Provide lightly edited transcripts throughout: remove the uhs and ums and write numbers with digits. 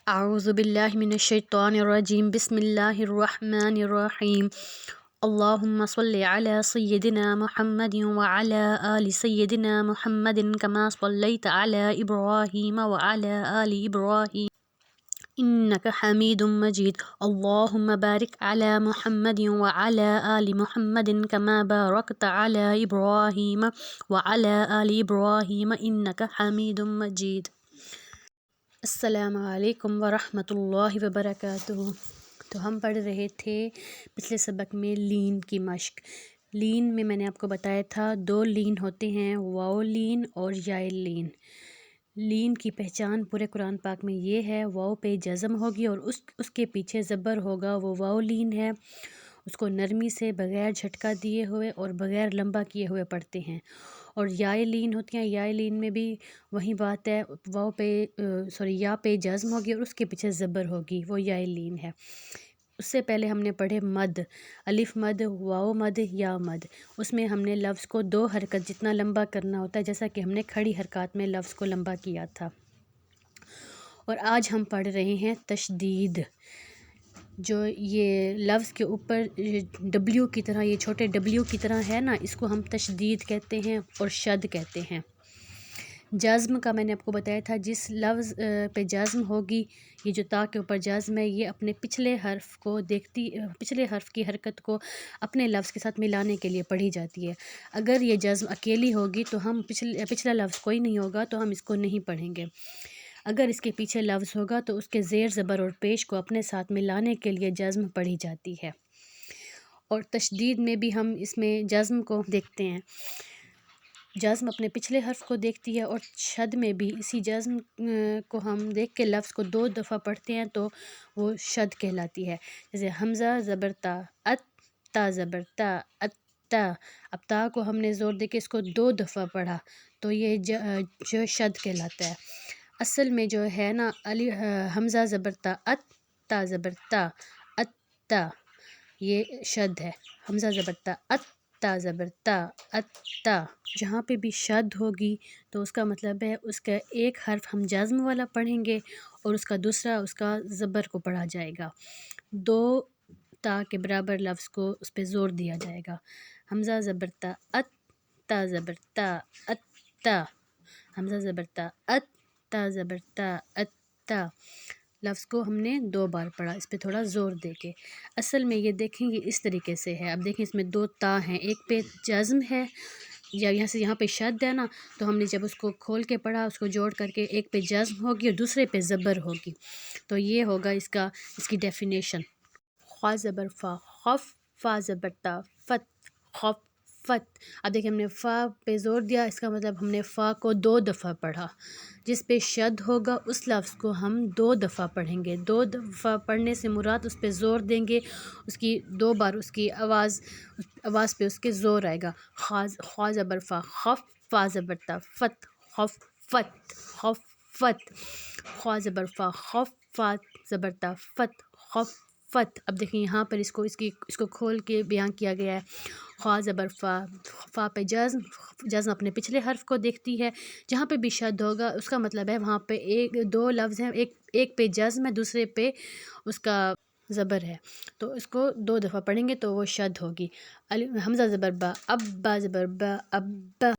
اعوذ باللہ من الشیطان الرجیم بسم اللہ الرحمن الرحیم اللہم صلی علی سیدنا محمد وعلی آل سیدنا محمد کما صلیت علی ابراہیم وعلی آل ابراہیم انک حمید مجید اللہم بارک علی محمد وعلی آل محمد کما بارکت علی ابراہیم وعلی آل ابراہیم انک حمید مجید۔ السلام علیکم ورحمۃ اللہ وبرکاتہ۔ تو ہم پڑھ رہے تھے پچھلے سبق میں لین کی مشق۔ لین میں نے آپ کو بتایا تھا دو لین ہوتے ہیں، واو لین اور یائے لین۔ لین کی پہچان پورے قرآن پاک میں یہ ہے، واو پہ جزم ہوگی اور اس کے پیچھے زبر ہوگا، وہ واو لین ہے۔ اس کو نرمی سے بغیر جھٹکا دیے ہوئے اور بغیر لمبا کیے ہوئے پڑھتے ہیں۔ اور یائے لین ہوتی ہیں، یائے لین میں بھی وہی بات ہے، واو پہ یا پہ جزم ہوگی اور اس کے پیچھے زبر ہوگی، وہ یائے لین ہے۔ اس سے پہلے ہم نے پڑھے مد، الف مد، واو مد، یا مد۔ اس میں ہم نے لفظ کو دو حرکت جتنا لمبا کرنا ہوتا ہے، جیسا کہ ہم نے کھڑی حرکات میں لفظ کو لمبا کیا تھا۔ اور آج ہم پڑھ رہے ہیں تشدید، جو یہ لفظ کے اوپر ڈبلیو کی طرح، یہ چھوٹے ڈبلیو کی طرح ہے نا، اس کو ہم تشدید کہتے ہیں اور شد کہتے ہیں۔ جزم کا میں نے آپ کو بتایا تھا، جس لفظ پہ جزم ہوگی، یہ جو تا کے اوپر جزم ہے، یہ اپنے پچھلے حرف کی حرکت کو اپنے لفظ کے ساتھ ملانے کے لیے پڑھی جاتی ہے۔ اگر یہ جزم اکیلی ہوگی تو ہم پچھلا لفظ کوئی نہیں ہوگا تو ہم اس کو نہیں پڑھیں گے۔ اگر اس کے پیچھے لفظ ہوگا تو اس کے زیر زبر اور پیش کو اپنے ساتھ ملانے کے لیے جزم پڑھی جاتی ہے۔ اور تشدید میں بھی ہم اس میں جزم کو دیکھتے ہیں، جزم اپنے پچھلے حرف کو دیکھتی ہے، اور شد میں بھی اسی جزم کو ہم دیکھ کے لفظ کو دو دفعہ پڑھتے ہیں تو وہ شد کہلاتی ہے۔ جیسے حمزہ زبر تا، ات تا زبر تا، ات تا۔ اب تا کو ہم نے زور دے کے اس کو دو دفعہ پڑھا تو یہ جو شد کہلاتا ہے۔ اصل میں جو ہے نا، حمزہ زبر تا، ات تا زبر تا، ات تا، یہ شد ہے۔ حمزہ زبر تا، ات تا زبر تا، ات تا۔ جہاں پہ بھی شد ہوگی تو اس کا مطلب ہے اس کا ایک حرف ہم جزم والا پڑھیں گے اور اس کا دوسرا اس کا زبر کو پڑھا جائے گا، دو تا کے برابر لفظ کو اس پہ زور دیا جائے گا۔ حمزہ زبر تا، ات تا زبر تا، ات تا۔ حمزہ زبر تا، ات تا زبر تا، ات تا۔ لفظ کو ہم نے دو بار پڑھا، اس پہ تھوڑا زور دے کے۔ اصل میں یہ دیکھیں گے اس طریقے سے ہے، اب دیکھیں اس میں دو تا ہیں، ایک پہ جزم ہے یا یہاں پہ شد ہے نا، تو ہم نے جب اس کو کھول کے پڑھا، اس کو جوڑ کر کے، ایک پہ جزم ہوگی اور دوسرے پہ زبر ہوگی، تو یہ ہوگا اس کی ڈیفینیشن۔ خا زبر فا، خف، فا زبر تا، فت، خف فت۔ اب دیکھیں ہم نے فا پہ زور دیا، اس کا مطلب ہم نے فا کو دو دفعہ پڑھا۔ جس پہ شد ہوگا اس لفظ کو ہم دو دفعہ پڑھیں گے، دو دفعہ پڑھنے سے مراد اس پہ زور دیں گے، اس کی دو بار اس کی آواز پہ اس کے زور آئے گا۔ خا زبر فا، خف، فا زبر تا، فت، خف فت، خف فت۔ خا زبر فا، خف، فا زبر تا، فت، خف فت۔ اب دیکھیں یہاں پر اس کو کھول کے بیان کیا گیا ہے۔ خا زبر فا، فا پہ جزم اپنے پچھلے حرف کو دیکھتی ہے، جہاں پہ بھی شد ہوگا اس کا مطلب ہے وہاں پہ دو لفظ ہیں، ایک پہ جزم ہے، دوسرے پہ اس کا زبر ہے، تو اس کو دو دفعہ پڑھیں گے تو وہ شد ہوگی۔ حمزہ زبر با، اب، با زبر با، اب با۔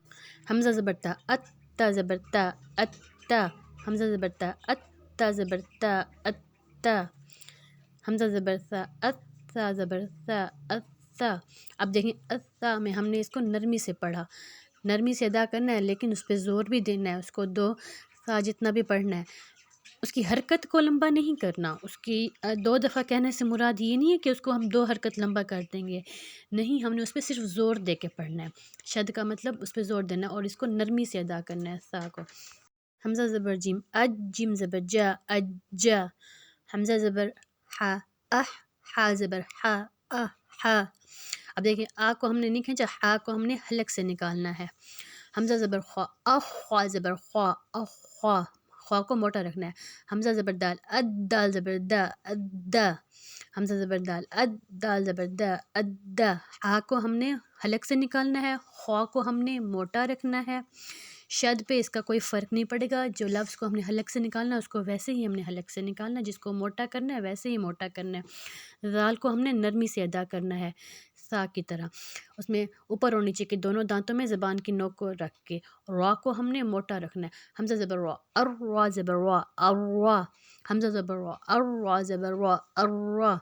حمزہ زبر تا، ات تا زبر تا، ات تا۔ حمزہ زبر تا، ات تا زبر تا، ات تا۔ حمزہ زبر تا، ات تا زبر تا، ات تا۔ اب دیکھیں تا میں ہم نے اس کو نرمی سے پڑھا، نرمی سے ادا کرنا ہے، لیکن اس پہ زور بھی دینا ہے، اس کو دو تا جتنا بھی پڑھنا ہے، اس کی حرکت کو لمبا نہیں کرنا۔ اس کی دو دفعہ کہنے سے مراد یہ نہیں ہے کہ اس کو ہم دو حرکت لمبا کر دیں گے، نہیں، ہم نے اس پہ صرف زور دے کے پڑھنا ہے۔ شد کا مطلب اس پہ زور دینا ہے اور اس کو نرمی سے ادا کرنا ہے، تا کو۔ حمزہ زبر جیم، اج، جیم زبر جا، اجا۔ حمزہ زبر حا، اح، حا زبر حا، احا۔ اب دیکھیں آ کو ہم نے نہیں کھینچا، حا کو ہم نے حلق سے نکالنا ہے۔ حمزہ زبر خوا، اخ، خوا زبر خوا، اخوا۔ خوا کو موٹا رکھنا ہے۔ حمزہ زبر دال، اد، دال زبر دا، ادا۔ حمزہ زبر دال، اد، دال زبر دا، ادا۔ ہا کو ہم نے حلق سے نکالنا ہے، خوا کو ہم نے موٹا رکھنا ہے۔ شد پہ اس کا کوئی فرق نہیں پڑے گا، جو لفظ کو ہم نے حلق سے نکالنا ہے اس کو ویسے ہی ہم نے حلق سے نکالنا ہے، جس کو موٹا کرنا ہے ویسے ہی موٹا کرنا ہے۔ ذال کو ہم نے نرمی سے ادا کرنا ہے سا کی طرح، اس میں اوپر اور نیچے کے دونوں دانتوں میں زبان کی نوک کو رکھ کے۔ را کو ہم نے موٹا رکھنا ہے، حمزہ زبر را، اروا زبر را، اروا، حمزہ زبر را، اروا زبر را، اروا۔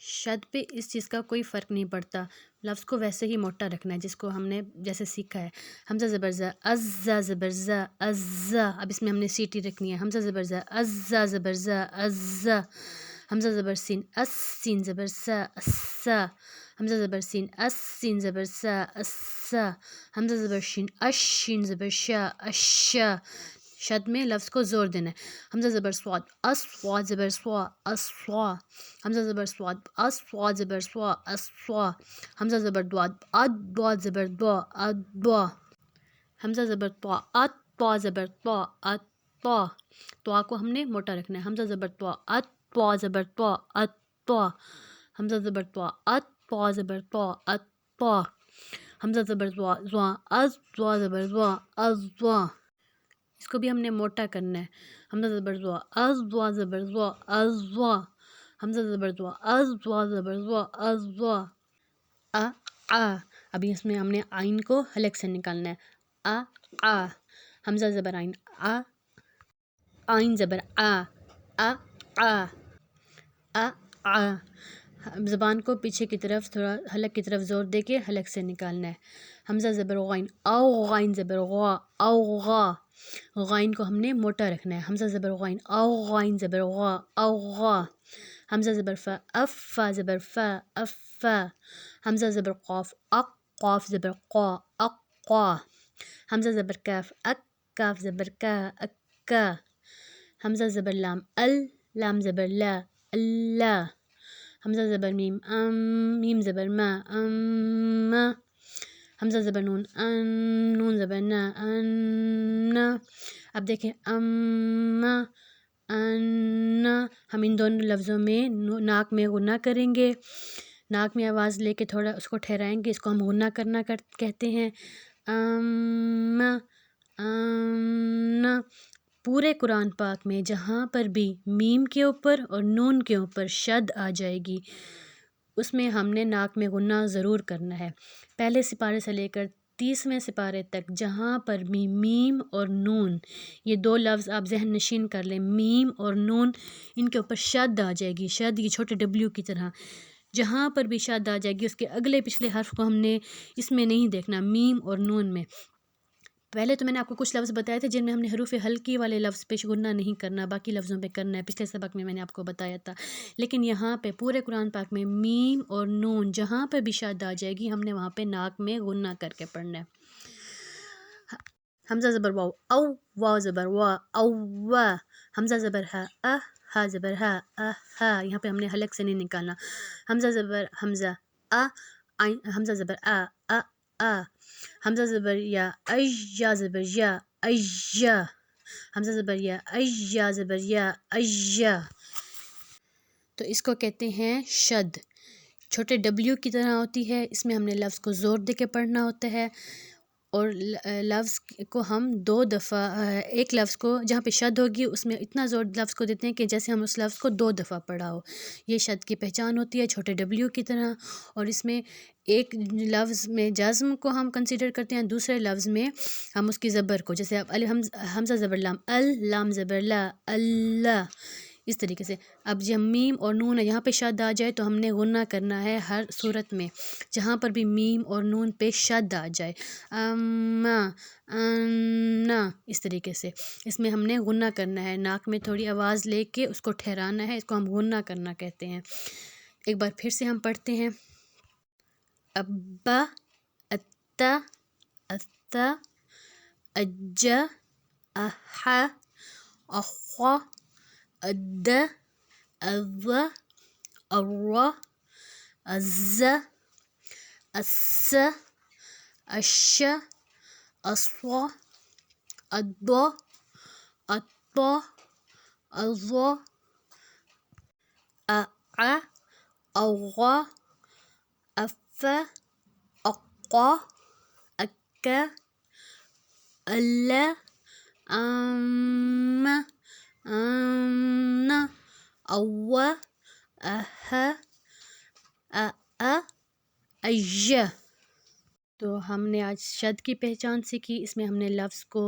شد پہ اس چیز کا کوئی فرق نہیں پڑتا، لفظ کو ویسے ہی موٹا رکھنا ہے جس کو ہم نے جیسے سیکھا ہے۔ حمزہ زبر ز، ازا زبر ز، ازا، اب اس میں ہم نے سیٹی رکھنی ہے۔ حمزہ زبر ز، ازا زبر ز، ازا، حمزہ زبر سین، اس سین زبر س، اسا، حمزہ زبر سین، اس سین زبر س، اسا، حمزہ زبر شین، اش شین زبر شا، اشا۔ شد میں لفظ کو زور دینا ہے۔ حمزہ زبر سواد، اسواد زبر سوا، اسوا، حمزہ زبر سواد، اسواد زبر سوا، اسوا، حمزہ زبر دواد، ادواد زبر دوا، ادوا، حمزہ زبر طوا، اتوا زبر طوا، اتوا، طوا کو ہم نے موٹا رکھنا ہے۔ حمزہ زبر طوا، اتوا زبر طوا، اتوا، حمزہ زبر طوا، اتوا زبر طوا، اتوا، حمزہ زبر زوا، زواں، ازوا زبر زواں، ازوا، اس کو بھی ہم نے موٹا کرنا ہے۔ حمزہ زبر زوا، ازوا زبر زوا، ازوا، حمزہ زبر زوا، ازوا زبر زوا، ازوا، آ، ابھی اس میں ہم نے آئین کو حلق سے نکالنا ہے۔ آ، حمزہ زبر آئین، آئین زبر آ، زبان کو پیچھے کی طرف تھوڑا حلق کی طرف زور دے کے حلق سے نکالنا ہے۔ حمزہ زبر غائن، او غائن زبر غا، او غا، غائن کو ہم نے موٹا رکھنا ہے۔ حمزہ زبر غائن، او غائن زبر غا، او غا، حمزہ زبر فا، افا زبر فا، افا، حمزہ زبر قاف، قاف زبر قا، اقا، حمزہ زبر کاف، کاف زبر کا، اکا، حمزہ زبر لام، لام زبر لا، اللہ، حمزہ زبر میم، میم زبر ما، ما، حمزہ زبر نون، نون زبر نا، نا، اب دیکھیں اما، انا، ہم ان دونوں لفظوں میں ناک میں غنہ کریں گے، ناک میں آواز لے کے تھوڑا اس کو ٹھہرائیں گے، اس کو ہم غنہ کرنا کہتے ہیں۔ اما، انا، پورے قرآن پاک میں جہاں پر بھی میم کے اوپر اور نون کے اوپر شد آ جائے گی اس میں ہم نے ناک میں غنہ ضرور کرنا ہے۔ پہلے سپارے سے لے کر 30ویں سپارے تک جہاں پر بھی میم اور نون، یہ دو لفظ آپ ذہن نشین کر لیں، میم اور نون، ان کے اوپر شد آ جائے گی، شد یہ چھوٹے ڈبلیو کی طرح، جہاں پر بھی شد آ جائے گی اس کے اگلے پچھلے حرف کو ہم نے اس میں نہیں دیکھنا، میم اور نون میں۔ پہلے تو میں نے آپ کو کچھ لفظ بتائے تھے جن میں ہم نے حروف ہلکی والے لفظ پہ غنہ نہیں کرنا، باقی لفظوں پہ کرنا ہے، پچھلے سبق میں نے آپ کو بتایا تھا، لیکن یہاں پہ پورے قرآن پاک میں میم اور نون جہاں پہ بھی شد آ جائے گی ہم نے وہاں پہ ناک میں غنہ کر کے پڑھنا ہے۔ حمزہ زبر واو، او، واو زبر وا، او، وا، حمزہ زبر ہا زبر ہا، ہا، یہاں پہ ہم نے حلق سے نہیں نکالنا۔ حمزہ زبر حمزہ، حمزہ زبر آ، حمزہ زبر یا، یا زبر یا، ایا، حمزہ زبر یا، ایا زبر یا، ایا، تو اس کو کہتے ہیں شد، چھوٹے ڈبلیو کی طرح ہوتی ہے، اس میں ہم نے لفظ کو زور دے کے پڑھنا ہوتا ہے، اور لفظ کو ہم 2 دفعہ، ایک لفظ کو جہاں پہ شد ہوگی اس میں اتنا زور لفظ کو دیتے ہیں کہ جیسے ہم اس لفظ کو 2 دفعہ پڑھا ہو، یہ شد کی پہچان ہوتی ہے چھوٹے ڈبلیو کی طرح۔ اور اس میں ایک لفظ میں جزم کو ہم کنسیڈر کرتے ہیں، دوسرے لفظ میں ہم اس کی زبر کو، جیسے اب حمزہ زبر لام، لام زبر لا، اللہ، اس طریقے سے۔ اب جب میم اور نون ہے یہاں پہ شد آ جائے تو ہم نے غنہ کرنا ہے ہر صورت میں، جہاں پر بھی میم اور نون پہ شد آ جائے، اما، انا، اس طریقے سے اس میں ہم نے غنہ کرنا ہے، ناک میں تھوڑی آواز لے کے اس کو ٹھہرانا ہے، اس کو ہم غنہ کرنا کہتے ہیں۔ ایک بار پھر سے ہم پڑھتے ہیں، ابا، اتا، اتا، اجا، احا، اخوا، ادا، اذا، اروا، ازا، اسا، اشا، اسوا، ادوا، اطوا، اضوا، اعا، اغا، افا، اقا، اکا، ال ام ان او اہ اج۔ تو ہم نے آج شد کی پہچان سیکھی، اس میں ہم نے لفظ کو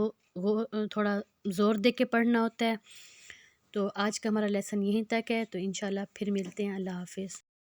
تھوڑا زور دے کے پڑھنا ہوتا ہے۔ تو آج کا ہمارا لیسن یہیں تک ہے، تو انشاءاللہ پھر ملتے ہیں۔ اللہ حافظ۔